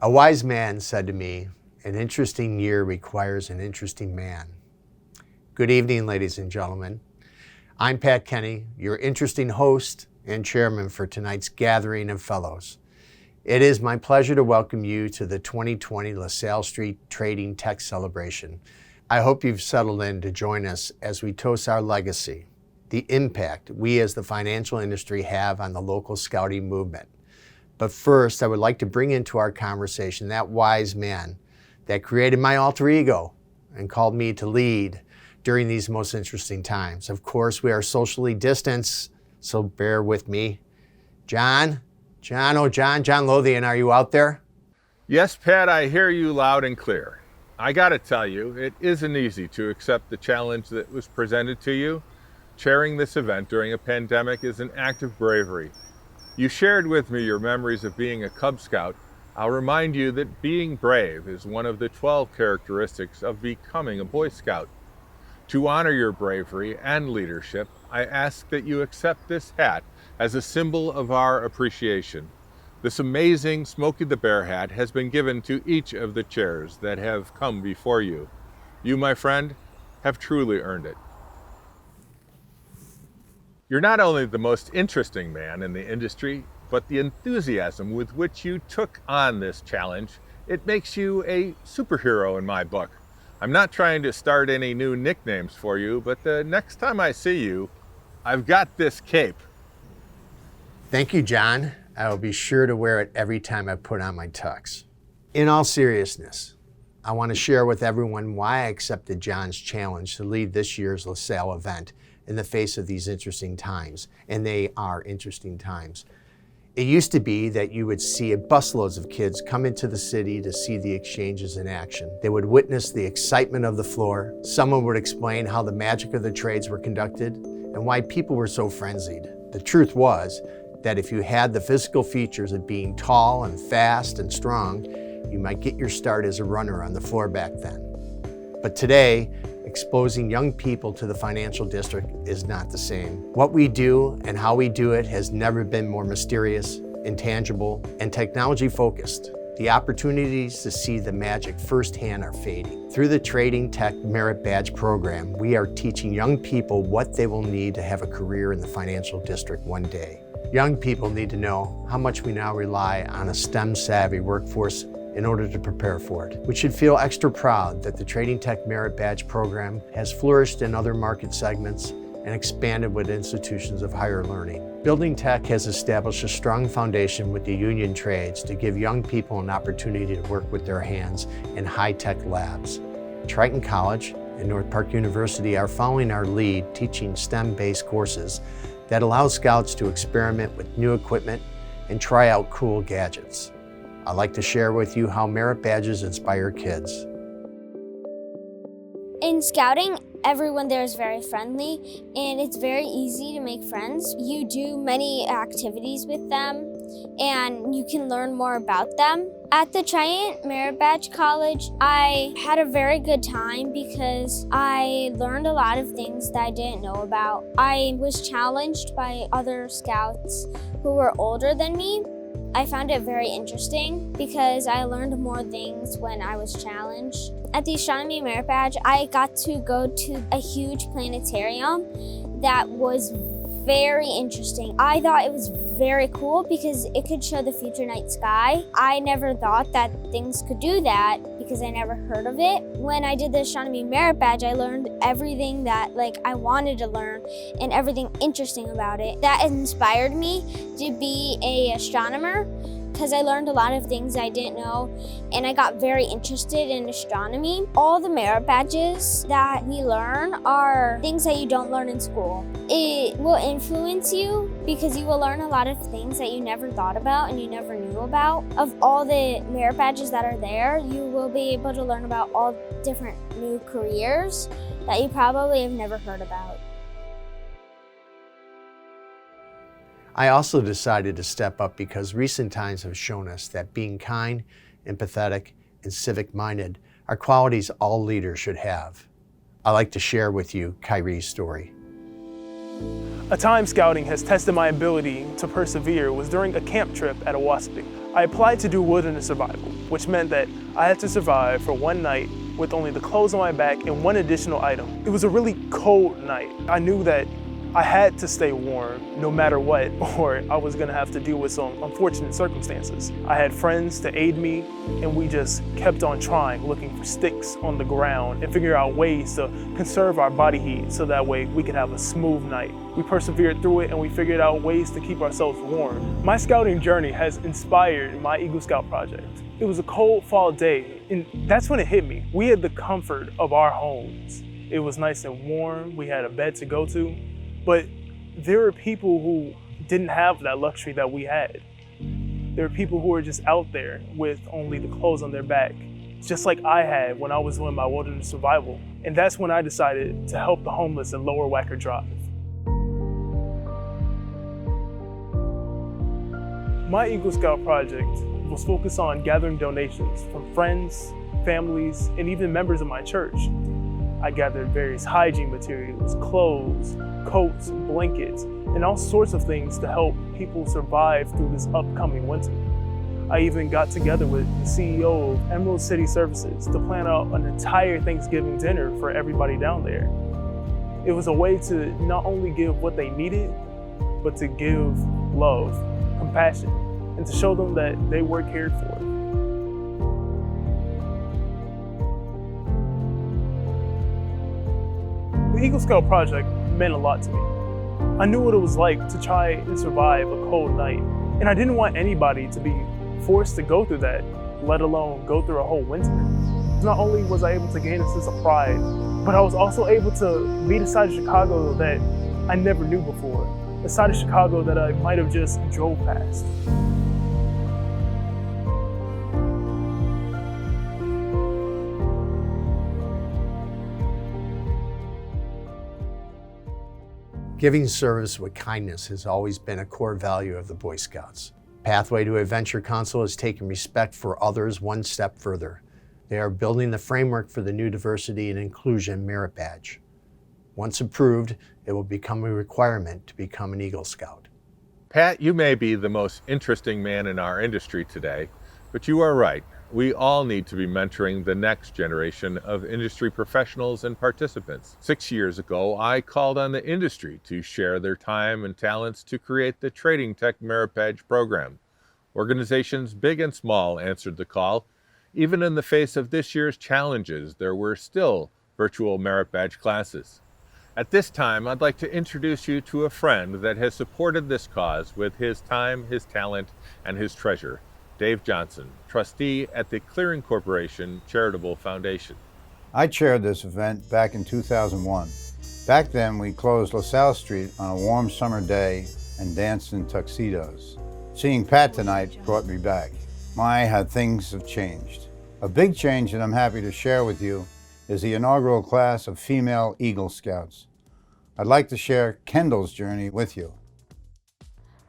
A wise man said to me, "An interesting year requires an interesting man." Good evening, ladies and gentlemen. I'm Pat Kenny, your interesting host and chairman for tonight's gathering of fellows. It is my pleasure to welcome you to the 2020 LaSalle Street Trading Tech Celebration. I hope you've settled in to join us as we toast our legacy, the impact we as the financial industry have on the local scouting movement. But first, I would like to bring into our conversation that wise man that created my alter ego and called me to lead during these most interesting times. Of course, we are socially distanced, so bear with me. John Lothian, are you out there? Yes, Pat, I hear you loud and clear. I gotta tell you, it isn't easy to accept the challenge that was presented to you. Chairing this event during a pandemic is an act of bravery. You shared with me your memories of being a Cub Scout. I'll remind you that being brave is one of the 12 characteristics of becoming a Boy Scout. To honor your bravery and leadership, I ask that you accept this hat as a symbol of our appreciation. This amazing Smokey the Bear hat has been given to each of the chairs that have come before you. You, my friend, have truly earned it. You're not only the most interesting man in the industry, but the enthusiasm with which you took on this challenge, it makes you a superhero in my book. I'm not trying to start any new nicknames for you, but the next time I see you, I've got this cape. Thank you, John. I will be sure to wear it every time I put on my tux. In all seriousness, I want to share with everyone why I accepted John's challenge to lead this year's LaSalle event in the face of these interesting times, and they are interesting times. It used to be that you would see busloads of kids come into the city to see the exchanges in action. They would witness the excitement of the floor. Someone would explain how the magic of the trades were conducted and why people were so frenzied. The truth was that if you had the physical features of being tall and fast and strong, you might get your start as a runner on the floor back then. But today, exposing young people to the financial district is not the same. What we do and how we do it has never been more mysterious, intangible, and technology-focused. The opportunities to see the magic firsthand are fading. Through the Trading Tech Merit Badge program, we are teaching young people what they will need to have a career in the financial district one day. Young people need to know how much we now rely on a STEM-savvy workforce in order to prepare for it. We should feel extra proud that the Trading Tech Merit Badge program has flourished in other market segments and expanded with institutions of higher learning. Building Tech has established a strong foundation with the union trades to give young people an opportunity to work with their hands in high-tech labs. Triton College and North Park University are following our lead, teaching STEM-based courses that allow scouts to experiment with new equipment and try out cool gadgets. I'd like to share with you how merit badges inspire kids. In scouting, everyone there is very friendly and it's very easy to make friends. You do many activities with them and you can learn more about them. At the Triton Merit Badge College, I had a very good time because I learned a lot of things that I didn't know about. I was challenged by other scouts who were older than me. I found it very interesting because I learned more things when I was challenged. At the Astronomy Merit Badge, I got to go to a huge planetarium that was very interesting. I thought it was very cool because it could show the future night sky. I never thought that things could do that because I never heard of it. When I did the Astronomy Merit Badge, I learned everything that I wanted to learn and everything interesting about it. That inspired me to be an astronomer because I learned a lot of things I didn't know and I got very interested in astronomy. All the merit badges that we learn are things that you don't learn in school. It will influence you because you will learn a lot of things that you never thought about and you never knew about. Of all the merit badges that are there, you will be able to learn about all different new careers that you probably have never heard about. I also decided to step up because recent times have shown us that being kind, empathetic, and civic-minded are qualities all leaders should have. I'd like to share with you Kyrie's story. A time scouting has tested my ability to persevere was during a camp trip at Owaspik. I applied to do wilderness survival, which meant that I had to survive for one night with only the clothes on my back and one additional item. It was a really cold night. I knew that I had to stay warm no matter what, or I was gonna have to deal with some unfortunate circumstances. I had friends to aid me, and we just kept on trying, looking for sticks on the ground and figure out ways to conserve our body heat so that way we could have a smooth night. We persevered through it and we figured out ways to keep ourselves warm. My scouting journey has inspired my Eagle Scout project. It was a cold fall day, and that's when it hit me. We had the comfort of our homes. It was nice and warm, we had a bed to go to, but there were people who didn't have that luxury that we had. There were people who were just out there with only the clothes on their back, just like I had when I was doing my wilderness survival. And that's when I decided to help the homeless in Lower Wacker Drive. My Eagle Scout project was focused on gathering donations from friends, families, and even members of my church. I gathered various hygiene materials, clothes, coats, blankets, and all sorts of things to help people survive through this upcoming winter. I even got together with the CEO of Emerald City Services to plan out an entire Thanksgiving dinner for everybody down there. It was a way to not only give what they needed, but to give love, compassion, and to show them that they were cared for. The Eagle Scout project meant a lot to me. I knew what it was like to try and survive a cold night, and I didn't want anybody to be forced to go through that, let alone go through a whole winter. Not only was I able to gain a sense of pride, but I was also able to meet a side of Chicago that I never knew before, a side of Chicago that I might have just drove past. Giving service with kindness has always been a core value of the Boy Scouts. Pathway to Adventure Council has taken respect for others one step further. They are building the framework for the new Diversity and Inclusion Merit Badge. Once approved, it will become a requirement to become an Eagle Scout. Pat, you may be the most interesting man in our industry today, but you are right. We all need to be mentoring the next generation of industry professionals and participants. 6 years ago, I called on the industry to share their time and talents to create the Trading Tech Merit Badge program. Organizations big and small answered the call. Even in the face of this year's challenges, there were still virtual Merit Badge classes. At this time, I'd like to introduce you to a friend that has supported this cause with his time, his talent, and his treasure. Dave Johnson, trustee at the Clearing Corporation Charitable Foundation. I chaired this event back in 2001. Back then, we closed LaSalle Street on a warm summer day and danced in tuxedos. Seeing Pat tonight brought me back. My, how things have changed. A big change that I'm happy to share with you is the inaugural class of female Eagle Scouts. I'd like to share Kendall's journey with you.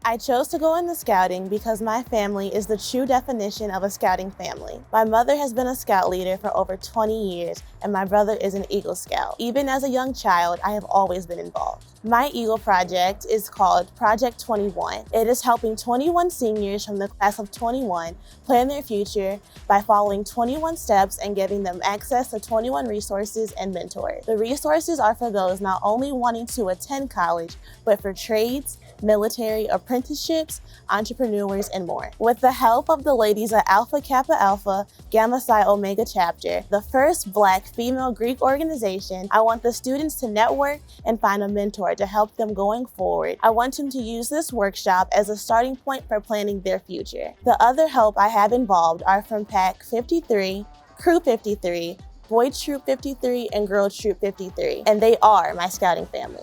I chose to go into scouting because my family is the true definition of a scouting family. My mother has been a scout leader for over 20 years, and my brother is an Eagle Scout. Even as a young child, I have always been involved. My Eagle project is called Project 21. It is helping 21 seniors from the class of 21 plan their future by following 21 steps and giving them access to 21 resources and mentors. The resources are for those not only wanting to attend college, but for trades, military, apprenticeships, entrepreneurs, and more. With the help of the ladies at Alpha Kappa Alpha Gamma Psi Omega chapter, the first Black female Greek organization, I want the students to network and find a mentor to help them going forward. I want them to use this workshop as a starting point for planning their future. The other help I have involved are from Pack 53, Crew 53, Boy Troop 53, and Girl Troop 53, and they are my scouting family.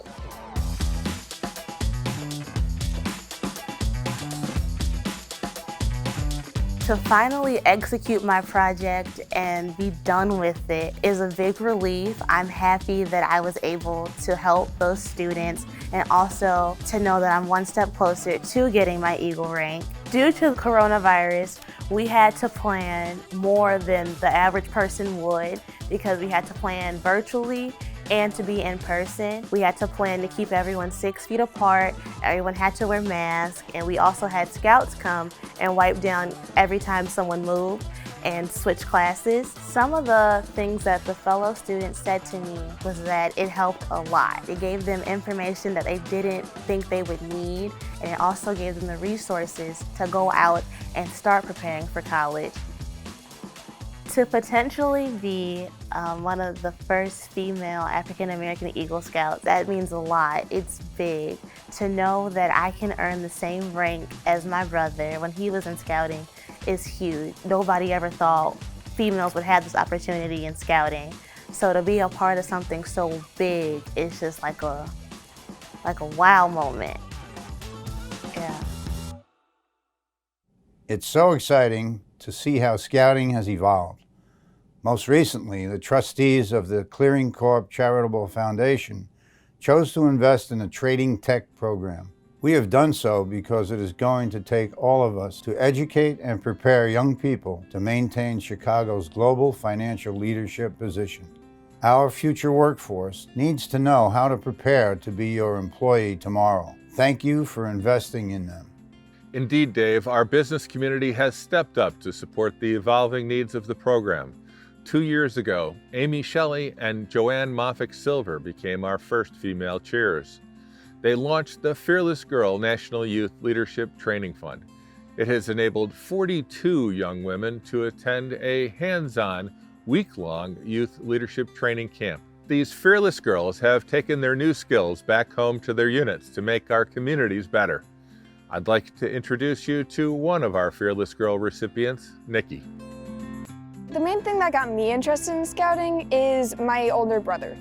To finally execute my project and be done with it is a big relief. I'm happy that I was able to help those students and also to know that I'm one step closer to getting my Eagle rank. Due to coronavirus, we had to plan more than the average person would because we had to plan virtually and to be in person. We had to plan to keep everyone 6 feet apart. Everyone had to wear masks, and we also had scouts come and wipe down every time someone moved and switch classes. Some of the things that the fellow students said to me was that it helped a lot. It gave them information that they didn't think they would need, and it also gave them the resources to go out and start preparing for college. To potentially be one of the first female African-American Eagle Scouts, that means a lot. It's big. To know that I can earn the same rank as my brother when he was in scouting is huge. Nobody ever thought females would have this opportunity in scouting. So to be a part of something so big is just like a wow moment. Yeah. It's so exciting to see how scouting has evolved. Most recently, the trustees of the Clearing Corp Charitable Foundation chose to invest in a trading tech program. We have done so because it is going to take all of us to educate and prepare young people to maintain Chicago's global financial leadership position. Our future workforce needs to know how to prepare to be your employee tomorrow. Thank you for investing in them. Indeed, Dave, our business community has stepped up to support the evolving needs of the program. 2 years ago, Amy Shelley and Joanne Moffick-Silver became our first female cheerers. They launched the Fearless Girl National Youth Leadership Training Fund. It has enabled 42 young women to attend a hands-on, week-long youth leadership training camp. These fearless girls have taken their new skills back home to their units to make our communities better. I'd like to introduce you to one of our Fearless Girl recipients, Nikki. The main thing that got me interested in scouting is my older brother.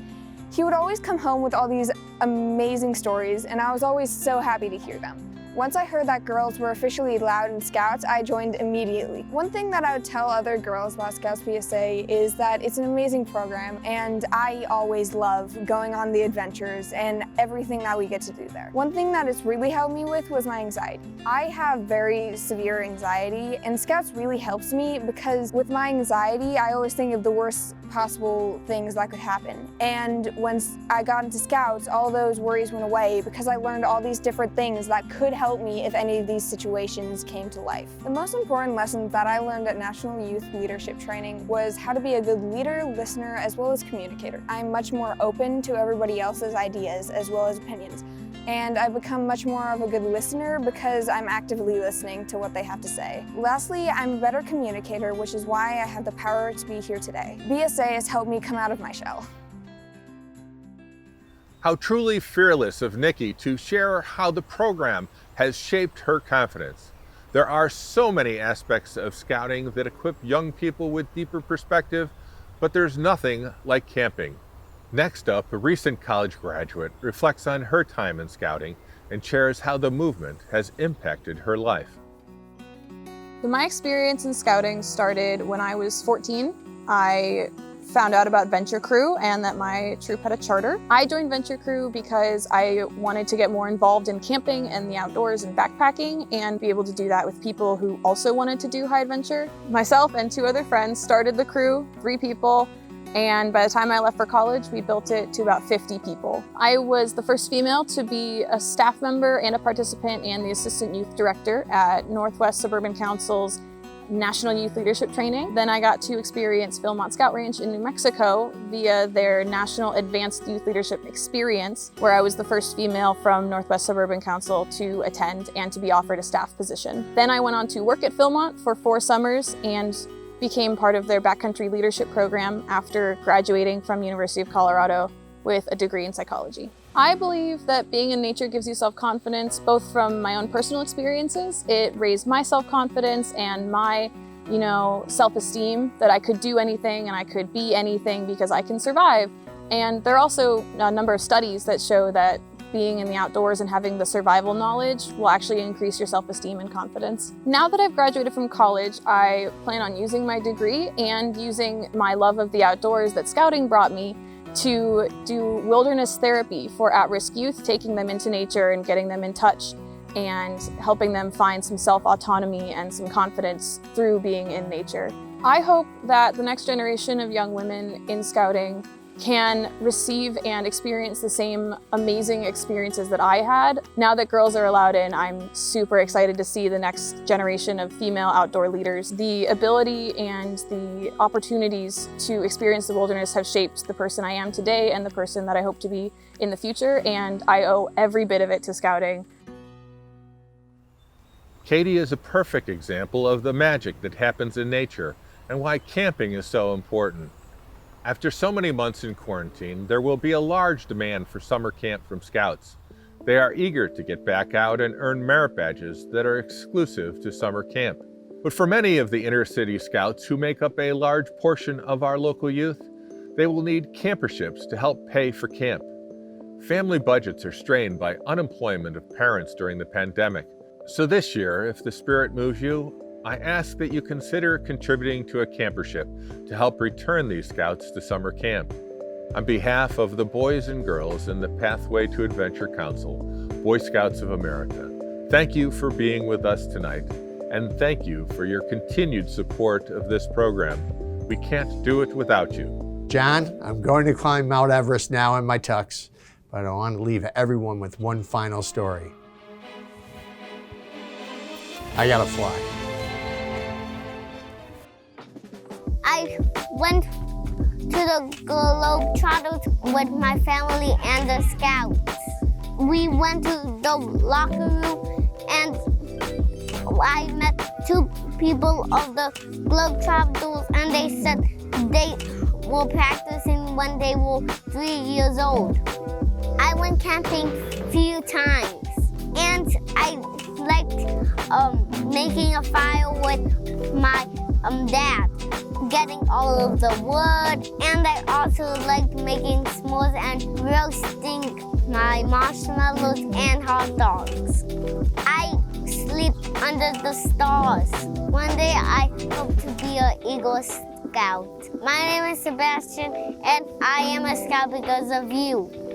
He would always come home with all these amazing stories, and I was always so happy to hear them. Once I heard that girls were officially allowed in Scouts, I joined immediately. One thing that I would tell other girls about Scouts PSA is that it's an amazing program, and I always love going on the adventures and everything that we get to do there. One thing that it's really helped me with was my anxiety. I have very severe anxiety, and Scouts really helps me because with my anxiety, I always think of the worst possible things that could happen. And once I got into Scouts, all those worries went away because I learned all these different things that could help me if any of these situations came to life. The most important lessons that I learned at National Youth Leadership Training was how to be a good leader, listener, as well as communicator. I'm much more open to everybody else's ideas as well as opinions. And I've become much more of a good listener because I'm actively listening to what they have to say. Lastly, I'm a better communicator, which is why I have the power to be here today. BSA has helped me come out of my shell. How truly fearless of Nikki to share how the program has shaped her confidence. There are so many aspects of scouting that equip young people with deeper perspective, but there's nothing like camping. Next up, a recent college graduate reflects on her time in scouting and shares how the movement has impacted her life. My experience in scouting started when I was 14. I found out about Venture Crew and that my troop had a charter. I joined Venture Crew because I wanted to get more involved in camping and the outdoors and backpacking and be able to do that with people who also wanted to do high adventure. Myself and 2 other friends started the crew, 3 people, and by the time I left for college, we built it to about 50 people. I was the first female to be a staff member and a participant and the assistant youth director at Northwest Suburban Council's National Youth Leadership Training. Then I got to experience Philmont Scout Ranch in New Mexico via their National Advanced Youth Leadership Experience, where I was the first female from Northwest Suburban Council to attend and to be offered a staff position. Then I went on to work at Philmont for 4 summers and became part of their backcountry leadership program after graduating from University of Colorado with a degree in psychology. I believe that being in nature gives you self-confidence, both from my own personal experiences. It raised my self-confidence and my, self-esteem that I could do anything and I could be anything because I can survive. And there are also a number of studies that show that being in the outdoors and having the survival knowledge will actually increase your self-esteem and confidence. Now that I've graduated from college, I plan on using my degree and using my love of the outdoors that scouting brought me to do wilderness therapy for at-risk youth, taking them into nature and getting them in touch and helping them find some self-autonomy and some confidence through being in nature. I hope that the next generation of young women in scouting can receive and experience the same amazing experiences that I had. Now that girls are allowed in, I'm super excited to see the next generation of female outdoor leaders. The ability and the opportunities to experience the wilderness have shaped the person I am today and the person that I hope to be in the future, and I owe every bit of it to Scouting. Katie is a perfect example of the magic that happens in nature and why camping is so important. After so many months in quarantine, there will be a large demand for summer camp from Scouts. They are eager to get back out and earn merit badges that are exclusive to summer camp. But for many of the inner city Scouts who make up a large portion of our local youth, they will need camperships to help pay for camp. Family budgets are strained by unemployment of parents during the pandemic. So this year, if the spirit moves you, I ask that you consider contributing to a campership to help return these Scouts to summer camp. On behalf of the boys and girls in the Pathway to Adventure Council, Boy Scouts of America, thank you for being with us tonight, and thank you for your continued support of this program. We can't do it without you. John, I'm going to climb Mount Everest now in my tux, but I want to leave everyone with one final story. I gotta fly. I went to the Globetrotters with my family and the Scouts. We went to the locker room and I met two people of the Globetrotters and they said they were practicing when they were 3 years old. I went camping a few times and I liked making a fire with my dad, getting all of the wood, and I also liked making s'mores and roasting my marshmallows and hot dogs. I sleep under the stars. One day I hope to be an Eagle Scout. My name is Sebastian and I am a Scout because of you.